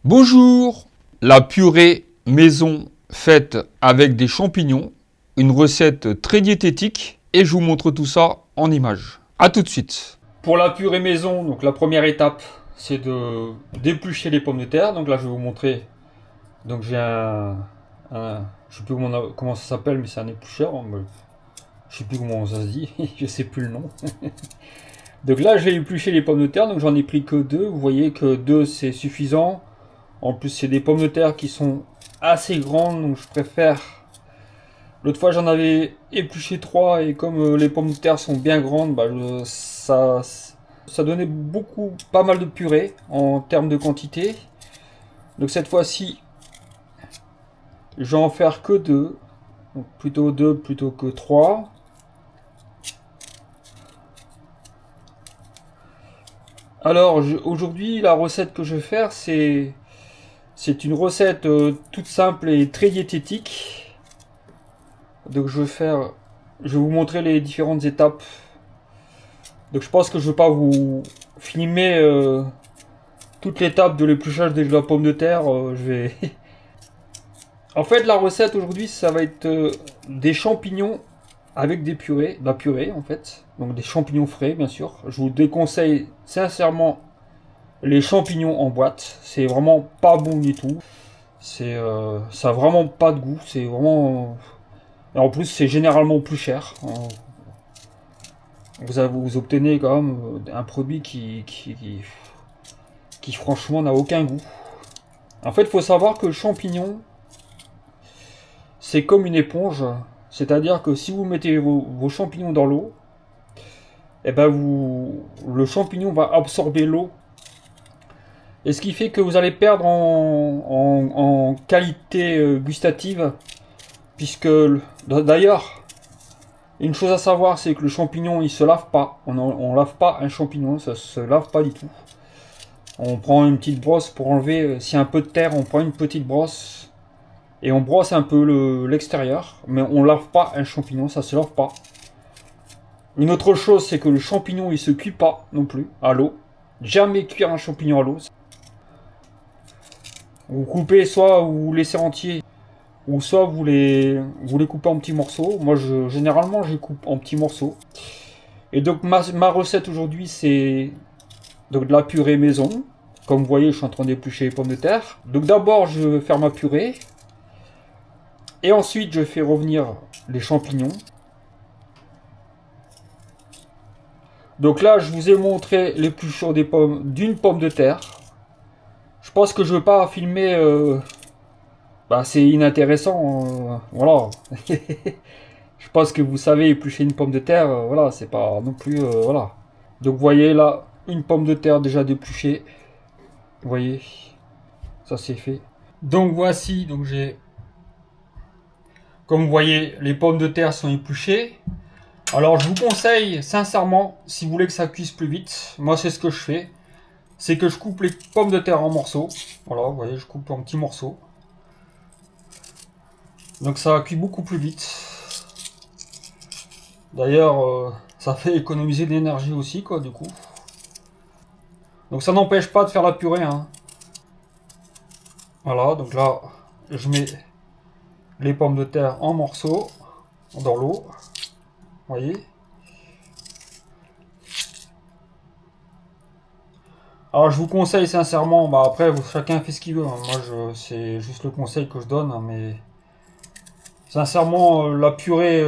Bonjour, la purée maison faite avec des champignons, une recette très diététique et je vous montre tout ça en images. A tout de suite. Pour la purée maison, donc la première étape, c'est de d'éplucher les pommes de terre. Donc là, je vais vous montrer. Donc j'ai je sais plus comment ça s'appelle, mais c'est un éplucheur. Je sais plus comment ça se dit, je sais plus le nom. Donc là, je vais éplucher les pommes de terre. Donc j'en ai pris que deux. Vous voyez que deux, c'est suffisant. En plus, c'est des pommes de terre qui sont assez grandes, donc je préfère. L'autre fois, j'en avais épluché 3 et comme les pommes de terre sont bien grandes, ça donnait pas mal de purée en termes de quantité. Donc cette fois-ci, je vais en faire que 2. Donc plutôt 2 plutôt que 3. Alors aujourd'hui, la recette que je vais faire, c'est une recette toute simple et très diététique. Donc je vais vous montrer les différentes étapes. Donc je pense que je ne vais pas vous filmer toute l'étape de l'épluchage de la pomme de terre. En fait, la recette aujourd'hui, ça va être des champignons avec des purées, de la purée en fait. Donc des champignons frais, bien sûr. Je vous déconseille sincèrement les champignons en boîte. C'est vraiment pas bon du tout. Ça a vraiment pas de goût. C'est vraiment. Et en plus, c'est généralement plus cher. Vous obtenez quand même un produit qui franchement n'a aucun goût. En fait, il faut savoir que le champignon, c'est comme une éponge. C'est-à-dire que si vous mettez vos champignons dans l'eau, et ben le champignon va absorber l'eau. Et ce qui fait que vous allez perdre en qualité gustative. Puisque, d'ailleurs, une chose à savoir, c'est que le champignon, il se lave pas. On lave pas un champignon, ça se lave pas du tout. On prend une petite brosse pour enlever, s'il y a un peu de terre, on prend une petite brosse et on brosse un peu l'extérieur. Mais on lave pas un champignon, ça se lave pas. Une autre chose, c'est que le champignon, il se cuit pas non plus à l'eau. Jamais cuire un champignon à l'eau. Vous coupez, soit vous laissez entier, ou soit vous les coupez en petits morceaux. Moi, généralement, je coupe en petits morceaux. Et donc, ma recette aujourd'hui, c'est donc de la purée maison. Comme vous voyez, je suis en train d'éplucher les pommes de terre. Donc d'abord, je vais faire ma purée. Et ensuite, je fais revenir les champignons. Donc là, je vous ai montré l'épluchure d'une pomme de terre. Je pense que je ne veux pas filmer... c'est inintéressant. Voilà. Je pense que vous savez éplucher une pomme de terre. Voilà, c'est pas non plus... voilà. Donc vous voyez là, une pomme de terre déjà d'épluchée. Vous voyez, ça c'est fait. Donc voici, donc j'ai, comme vous voyez, les pommes de terre sont épluchées. Alors je vous conseille sincèrement, si vous voulez que ça cuise plus vite, moi c'est ce que je fais, c'est que je coupe les pommes de terre en morceaux. Voilà, vous voyez, je coupe en petits morceaux. Donc ça cuit beaucoup plus vite. D'ailleurs, ça fait économiser de l'énergie aussi, quoi, du coup. Donc ça n'empêche pas de faire la purée, hein. Voilà, donc là, je mets les pommes de terre en morceaux dans l'eau. Vous voyez. Alors je vous conseille sincèrement, après chacun fait ce qu'il veut, hein. Moi c'est juste le conseil que je donne, hein, mais sincèrement la purée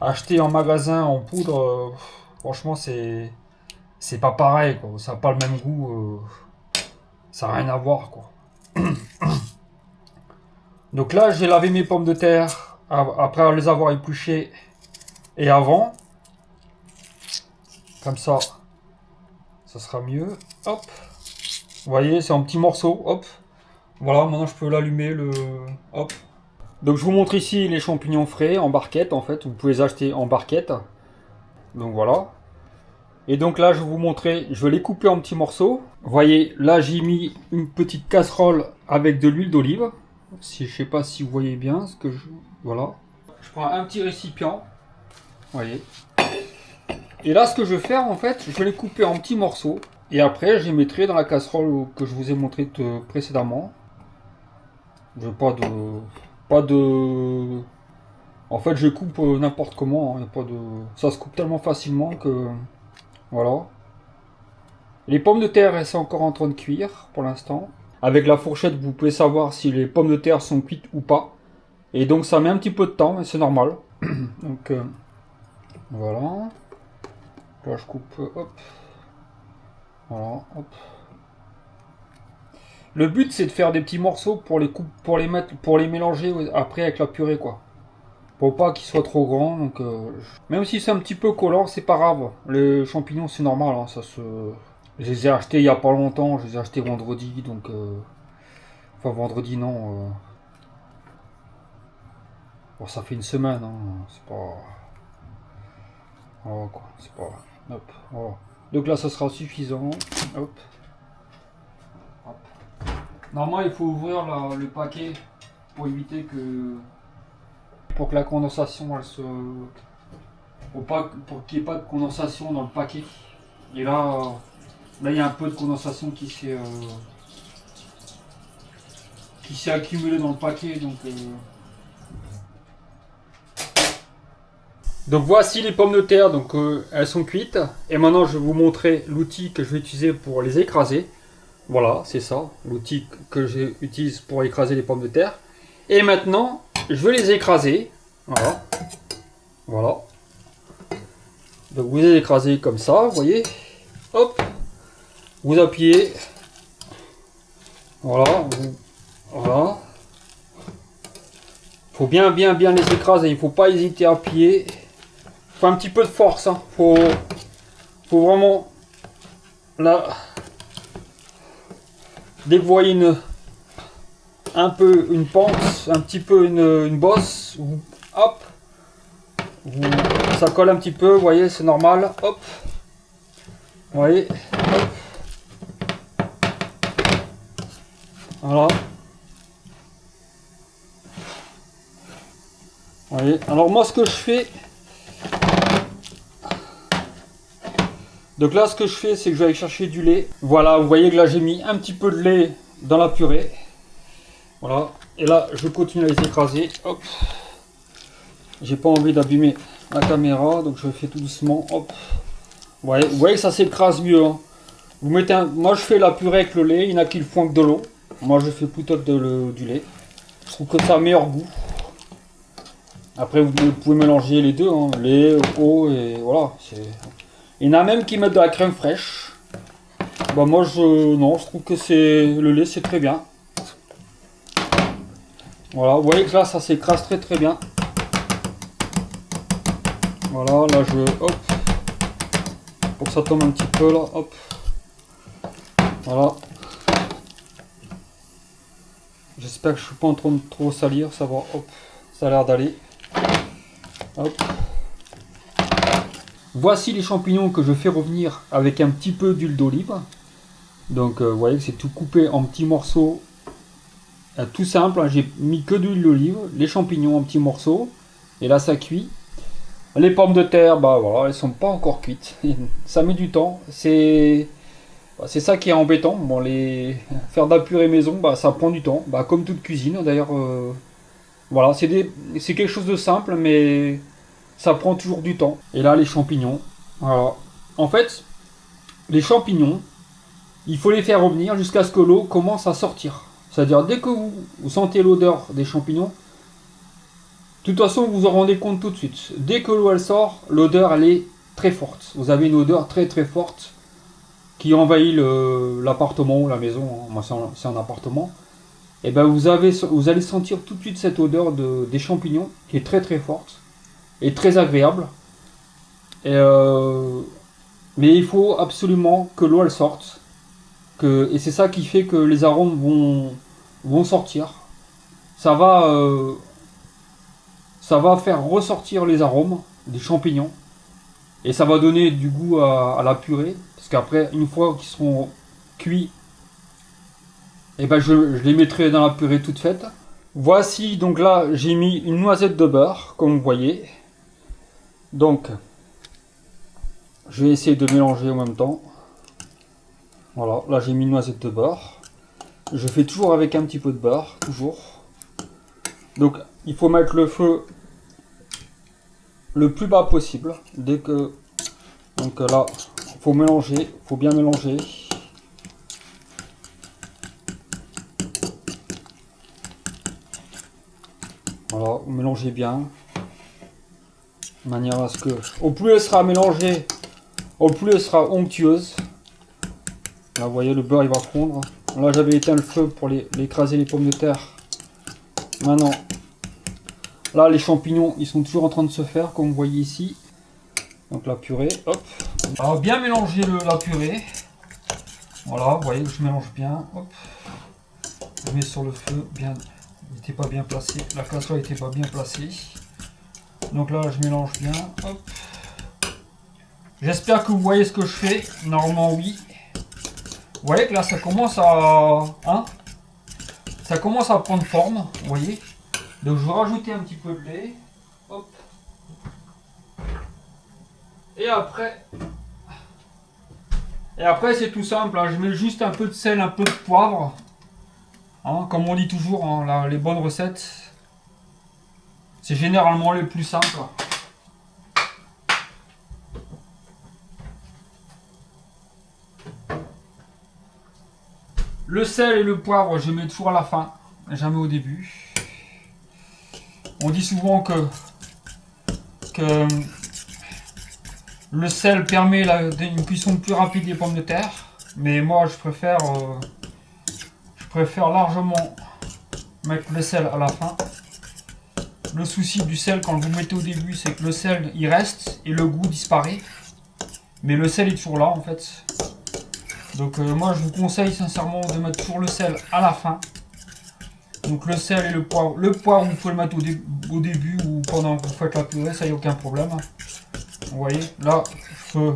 achetée en magasin en poudre, franchement c'est pas pareil, quoi. Ça n'a pas le même goût, ça n'a rien à voir, quoi. Donc là j'ai lavé mes pommes de terre après les avoir épluchées et avant, comme ça sera mieux. Hop, vous voyez, c'est en petits morceaux. Hop, voilà, maintenant je peux l'allumer. Hop. Donc je vous montre ici les champignons frais en barquette. En fait, vous pouvez les acheter en barquette. Donc voilà. Et donc là, je vais vous montrer. Je vais les couper en petits morceaux. Vous voyez, là j'ai mis une petite casserole avec de l'huile d'olive. Je sais pas si vous voyez bien ce que je. Voilà. Je prends un petit récipient. Vous voyez. Et là, ce que je vais faire, en fait, je vais les couper en petits morceaux Et après, je les mettrai dans la casserole que je vous ai montré précédemment. Je veux pas de. En fait, je coupe n'importe comment. Hein, y a pas de. Ça se coupe tellement facilement que voilà. Les pommes de terre, elles sont encore en train de cuire pour l'instant. Avec la fourchette, vous pouvez savoir si les pommes de terre sont cuites ou pas. Et donc ça met un petit peu de temps, mais c'est normal. Donc voilà. Là je coupe, hop. Voilà, hop. Le but c'est de faire des petits morceaux pour les mettre, pour les mélanger après avec la purée quoi. Pour pas qu'ils soient trop grands. Donc même si c'est un petit peu collant, c'est pas grave. Les champignons c'est normal, hein, ça se. Je les ai achetés il y a pas longtemps, je les ai achetés vendredi, donc enfin vendredi non. Bon, ça fait une semaine, hein. C'est pas. Voilà quoi, c'est pas. Hop, voilà. Donc là, ça sera suffisant. Hop. Hop. Normalement, il faut ouvrir le paquet pour éviter que. Pour que la condensation, elle se. Pour qu'il n'y ait pas de condensation dans le paquet. Et là, il y a un peu de condensation qui s'est accumulée dans le paquet, donc. Donc voici les pommes de terre, donc elles sont cuites. Et maintenant je vais vous montrer l'outil que je vais utiliser pour les écraser. Voilà, c'est ça, l'outil que j'utilise pour écraser les pommes de terre. Et maintenant, je vais les écraser. Voilà. Voilà. Donc vous les écrasez comme ça, vous voyez. Hop. Vous appuyez. Voilà. Voilà. Faut bien les écraser. Il ne faut pas hésiter à appuyer. Faut un petit peu de force. Hein. Faut vraiment là. Dès que vous voyez un peu une pente, un petit peu une bosse, hop, ça colle un petit peu, vous voyez, c'est normal, hop, vous voyez, hop, voilà, vous voyez, alors moi ce que je fais, donc là ce que je fais c'est que je vais aller chercher du lait, voilà, vous voyez que là j'ai mis un petit peu de lait dans la purée, voilà, et là je continue à les écraser, hop, j'ai pas envie d'abîmer la caméra, donc je fais tout doucement, hop. Vous voyez que ça s'écrase mieux. Hein. Vous mettez moi je fais la purée avec le lait, il y en a qui le font avec de l'eau. Moi je fais plutôt du lait. Je trouve que ça a meilleur goût. Après vous pouvez mélanger les deux, hein. Lait, eau et voilà. Il y en a même qui mettent de la crème fraîche. Bah moi non, je trouve que le lait c'est très bien. Voilà, vous voyez que là ça s'écrase très bien. Voilà, là hop, pour que ça tombe un petit peu là, hop, voilà. J'espère que je suis pas en train de trop salir, ça va, hop, ça a l'air d'aller, hop. Voici les champignons que je fais revenir avec un petit peu d'huile d'olive. Donc vous voyez que c'est tout coupé en petits morceaux, tout simple, hein. J'ai mis que de l'huile d'olive, les champignons en petits morceaux, et là ça cuit. Les pommes de terre, bah voilà, elles sont pas encore cuites. Ça met du temps. C'est ça qui est embêtant. Bon, faire de la purée maison, bah ça prend du temps. Bah comme toute cuisine, d'ailleurs. Voilà, c'est quelque chose de simple, mais ça prend toujours du temps. Et là, les champignons. Voilà. En fait, les champignons, il faut les faire revenir jusqu'à ce que l'eau commence à sortir. C'est-à-dire dès que vous sentez l'odeur des champignons. De toute façon, vous vous en rendez compte tout de suite. Dès que l'eau elle sort, l'odeur elle est très forte. Vous avez une odeur très forte qui envahit l'appartement ou la maison. Hein. Moi c'est un appartement. Et ben vous allez sentir tout de suite cette odeur des champignons qui est très forte et très agréable. Mais il faut absolument que l'eau elle sorte. Et c'est ça qui fait que les arômes vont sortir. Ça va faire ressortir les arômes des champignons et ça va donner du goût à la purée, parce qu'après une fois qu'ils seront cuits, et ben je les mettrai dans la purée toute faite. Voici, donc là j'ai mis une noisette de beurre comme vous voyez, donc je vais essayer de mélanger en même temps. Voilà, là j'ai mis une noisette de beurre. Je fais toujours avec un petit peu de beurre, toujours. Donc il faut mettre le feu le plus bas possible. Dès que... Donc là, il faut mélanger, il faut bien mélanger. Voilà, vous mélangez bien. De manière à ce que... Au plus elle sera mélangée, au plus elle sera onctueuse. Là, vous voyez, le beurre, il va fondre. Là, j'avais éteint le feu pour écraser les pommes de terre. Maintenant, là, les champignons, ils sont toujours en train de se faire, comme vous voyez ici. Donc, la purée, hop. Alors, bien mélanger la purée. Voilà, vous voyez, je mélange bien. Hop. Je mets sur le feu, bien. Il n'était pas bien placé. La casserole n'était pas bien placée. Donc là, je mélange bien. Hop. J'espère que vous voyez ce que je fais. Normalement, oui. Vous voyez que là, ça commence à... Hein, ça commence à prendre forme, vous voyez. Donc, je vais rajouter un petit peu de lait. Hop. Et après, c'est tout simple. Hein. Je mets juste un peu de sel, un peu de poivre. Hein, comme on dit toujours, hein, là, les bonnes recettes, c'est généralement les plus simples. Le sel et le poivre, je mets toujours à la fin, jamais au début. On dit souvent que le sel permet une cuisson plus rapide des pommes de terre, mais moi je préfère largement mettre le sel à la fin. Le souci du sel quand vous le mettez au début, c'est que le sel il reste et le goût disparaît, mais le sel est toujours là en fait. Donc moi je vous conseille sincèrement de mettre toujours le sel à la fin. Donc le sel et le poivre. Le poivre vous pouvez le mettre au début ou pendant que vous faites la purée, ça y a aucun problème. Vous voyez, là je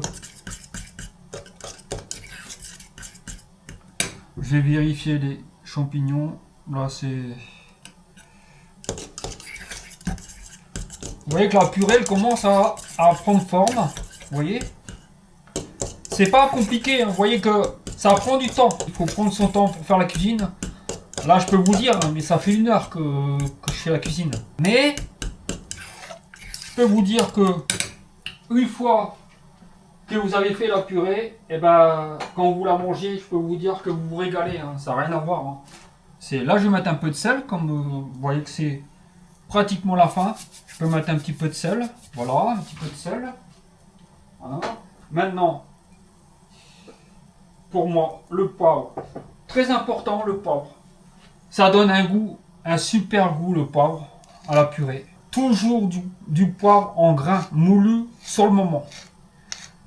vais vérifier les champignons. Là c'est... Vous voyez que la purée elle commence à prendre forme. Vous voyez, c'est pas compliqué, hein. Vous voyez que ça prend du temps. Il faut prendre son temps pour faire la cuisine. Là, je peux vous dire, mais ça fait 1 heure que je fais la cuisine. Mais, je peux vous dire que, une fois que vous avez fait la purée, et ben, quand vous la mangez, je peux vous dire que vous vous régalez. Hein. Ça n'a rien à voir. Hein. Là, je vais mettre un peu de sel, comme vous voyez que c'est pratiquement la fin. Je peux mettre un petit peu de sel. Voilà, un petit peu de sel. Voilà. Maintenant, pour moi, le poivre. Très important, le poivre. Ça donne un goût, un super goût, le poivre à la purée. Toujours du poivre en grains moulu sur le moment.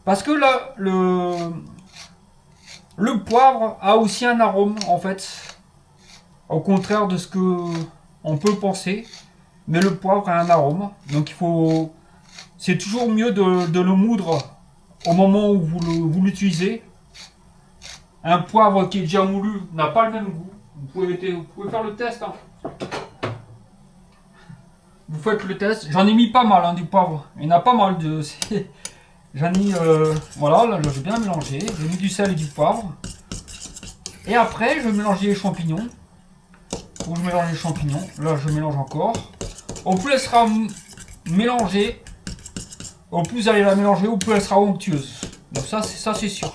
Parce que là, le poivre a aussi un arôme en fait. Au contraire de ce que on peut penser. Mais le poivre a un arôme. Donc c'est toujours mieux de le moudre au moment où vous l'utilisez. Un poivre qui est déjà moulu n'a pas le même goût. Vous pouvez faire le test. Hein. Vous faites le test. J'en ai mis pas mal hein, du poivre. Il y en a pas mal de. J'en ai mis. Voilà, là j'ai bien mélangé. J'ai mis du sel et du poivre. Et après, je vais mélanger les champignons. Où je mélange les champignons. Là, je mélange encore. Au plus elle sera mélangée, au plus vous allez la mélanger, au plus elle sera onctueuse. Donc ça c'est sûr.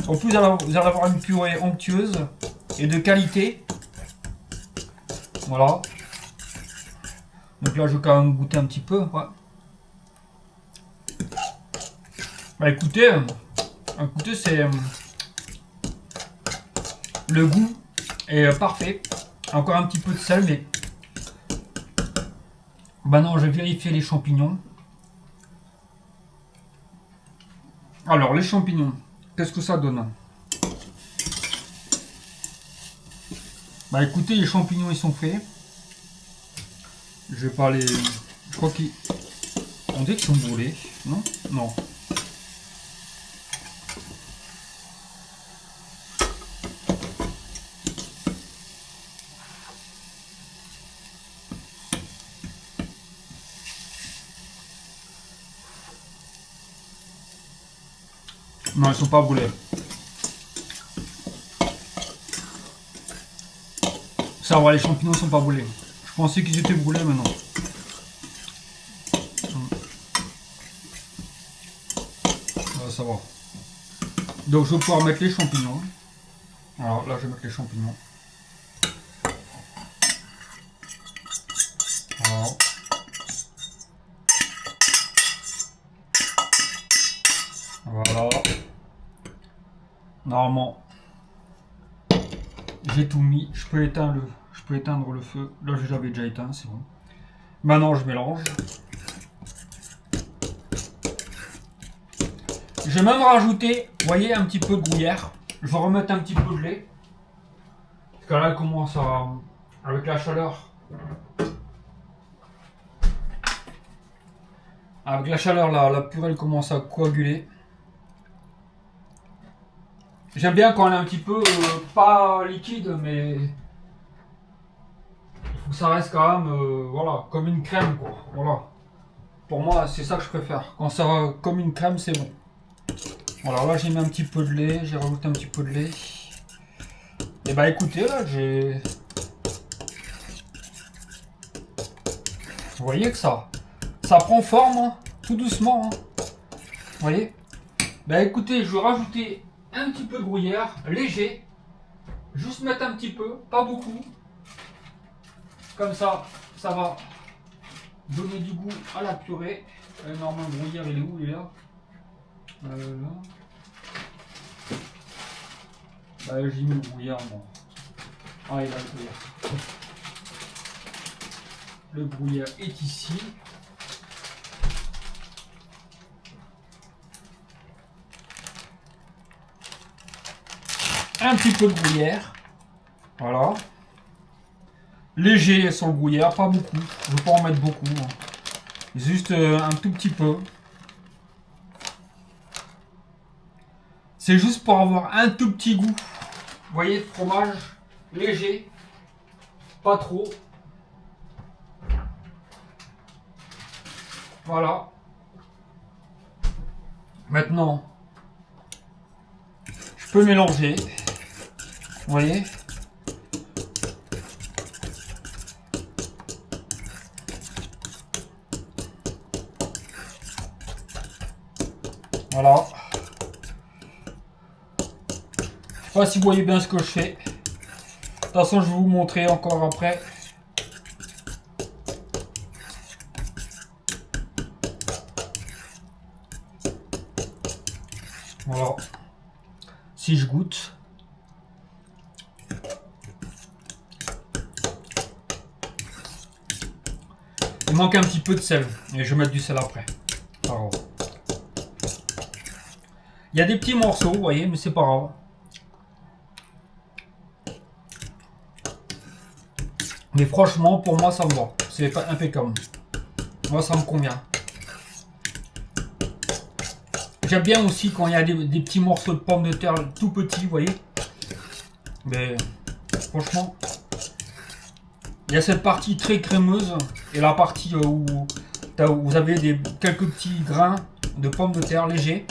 Au plus vous allez avoir une purée onctueuse et de qualité. Voilà. Donc là, je vais quand même goûter un petit peu. Ouais. Bah écoutez, c'est le goût est parfait. Encore un petit peu de sel, mais maintenant je vais vérifier les champignons. Alors les champignons, qu'est-ce que ça donne? Bah écoutez, les champignons ils sont faits. Je vais pas les. Je crois qu'ils. On dirait qu'ils sont brûlés, non? Non. Non, ils sont pas brûlés. Ça va, les champignons sont pas brûlés. Je pensais qu'ils étaient brûlés, mais non. Ça va. Donc je vais pouvoir mettre les champignons. Alors là, je vais mettre les champignons. Alors. Voilà. Normalement, j'ai tout mis. Je peux éteindre le feu. Là, j'avais déjà éteint, c'est bon. Maintenant, je mélange. Je vais même rajouter, vous voyez, un petit peu de gruyère. Je vais remettre un petit peu de lait. Parce que là, elle commence à... avec la chaleur. Avec la chaleur, la purée elle commence à coaguler. J'aime bien quand elle est un petit peu, pas liquide, mais il faut que ça reste quand même, voilà, comme une crème, quoi. Voilà. Pour moi, c'est ça que je préfère. Quand ça va comme une crème, c'est bon. Alors là, j'ai mis un petit peu de lait, j'ai rajouté un petit peu de lait. Et bah écoutez, là, j'ai... Vous voyez que ça prend forme, hein, tout doucement. Hein. Vous voyez? Bah écoutez, je vais rajouter un petit peu de gruyère, léger. Juste mettre un petit peu, pas beaucoup. Comme ça, ça va donner du goût à la purée. Normalement, le gruyère, il est où? Il est là. Là. Bah, j'ai mis le gruyère, bon. Ah, il a le gruyère. Le gruyère est ici. Un petit peu de gruyère. Voilà. Léger sur le gruyère, pas beaucoup. Je ne veux pas en mettre beaucoup. Hein. Juste un tout petit peu. C'est juste pour avoir un tout petit goût. Vous voyez, fromage léger. Pas trop. Voilà. Maintenant, je peux mélanger. Vous voyez? Voilà. Je sais pas si vous voyez bien ce que je fais. De toute façon, je vais vous montrer encore après. Voilà. Si je goûte. Il manque un petit peu de sel. Et je vais mettre du sel après. Alors. Il y a des petits morceaux, vous voyez, mais c'est pas grave. Mais franchement, pour moi, ça me va. C'est pas impeccable. Moi, ça me convient. J'aime bien aussi quand il y a des petits morceaux de pommes de terre tout petits, vous voyez. Mais franchement, il y a cette partie très crémeuse et la partie où vous avez quelques petits grains de pommes de terre légers.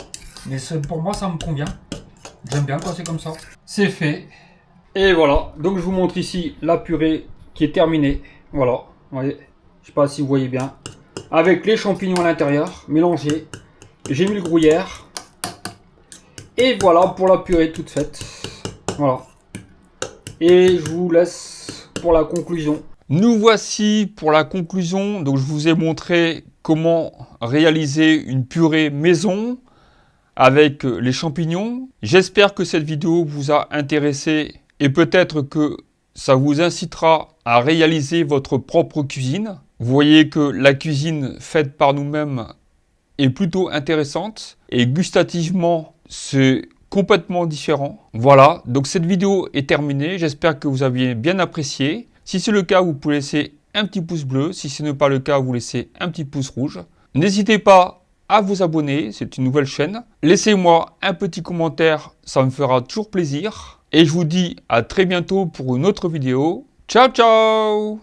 Mais pour moi, ça me convient. J'aime bien quand c'est comme ça. C'est fait. Et voilà. Donc, je vous montre ici la purée qui est terminée. Voilà. Vous voyez. Je sais pas si vous voyez bien. Avec les champignons à l'intérieur, mélangés. J'ai mis le gruyère. Et voilà pour la purée toute faite. Voilà. Et je vous laisse pour la conclusion. Nous voici pour la conclusion. Donc, je vous ai montré comment réaliser une purée maison avec les champignons. J'espère que cette vidéo vous a intéressé et peut-être que ça vous incitera à réaliser votre propre cuisine. Vous voyez que la cuisine faite par nous-mêmes est plutôt intéressante et gustativement c'est complètement différent. Voilà, donc cette vidéo est terminée. J'espère que vous avez bien apprécié. Si c'est le cas, vous pouvez laisser un petit pouce bleu. Si ce n'est pas le cas, vous laissez un petit pouce rouge. N'hésitez pas à vous abonner, c'est une nouvelle chaîne. Laissez-moi un petit commentaire, ça me fera toujours plaisir. Et je vous dis à très bientôt pour une autre vidéo. Ciao, ciao!